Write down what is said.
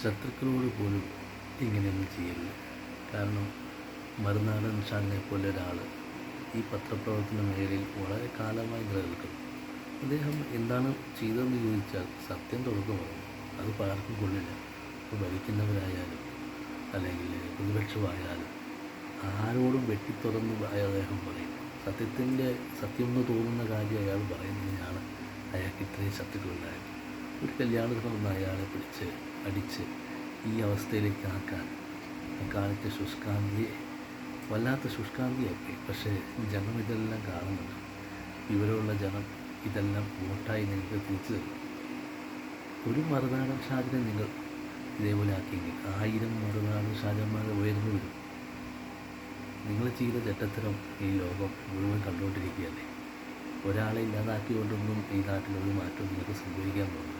ശത്രുക്കളോട് പോലും ഇങ്ങനെയൊന്നും ചെയ്യരുത്. കാരണം മറുനാടൻ ഷാനെ പോലെ ഒരാൾ ഈ പത്രപ്രവർത്തന മേഖലയിൽ വളരെ കാലമായി നിലനിൽക്കുന്നു. അദ്ദേഹം എന്താണ് ചെയ്തതെന്ന് ചോദിച്ചാൽ സത്യം തുറന്നു പറഞ്ഞു. അത് പലർക്കും കൊള്ളില്ല. ഇപ്പോൾ ഭരിക്കുന്നവരായാലും അല്ലെങ്കിൽ പ്രതിപക്ഷമായാലും ആരോടും വെട്ടിത്തുറന്ന് അദ്ദേഹം പറയും. സത്യമെന്ന് തോന്നുന്ന കാര്യം അയാൾ പറയുന്നതിനാണ് അയാൾക്ക് ഇത്രയും ശത്രുക്കളുണ്ടായത്. ഒരു കല്യാണത്തിന് വന്ന അയാളെ പിടിച്ച് അടിച്ച് ഈ അവസ്ഥയിലേക്ക് ആക്കാൻ അക്കാലത്തെ വല്ലാത്ത ശുഷ്കാന്തിയാക്കി. പക്ഷേ ജനം ഇതെല്ലാം കാണുന്നുണ്ട്. വിവരമുള്ള ജനം ഇതെല്ലാം വോട്ടായി നിങ്ങൾക്ക് തിരിച്ചു തരും. ഒരു മറുനാടൻ ഷാജിനെ നിങ്ങൾ ഇതേപോലെ ആക്കിയെങ്കിൽ 1000 മറുനാടൻ ഷാജന്മാർ ഉയർന്നു വരും. നിങ്ങൾ ചെയ്ത ചെറ്റത്തരം ഈ ലോകം മുഴുവൻ കണ്ടുകൊണ്ടിരിക്കുകയല്ലേ. ഒരാളെ ഇല്ലാതാക്കിക്കൊണ്ടൊന്നും ഈ നാട്ടിലൊരു മാറ്റവും നിങ്ങൾക്ക് സംഭവിക്കാൻ പോകുന്നു.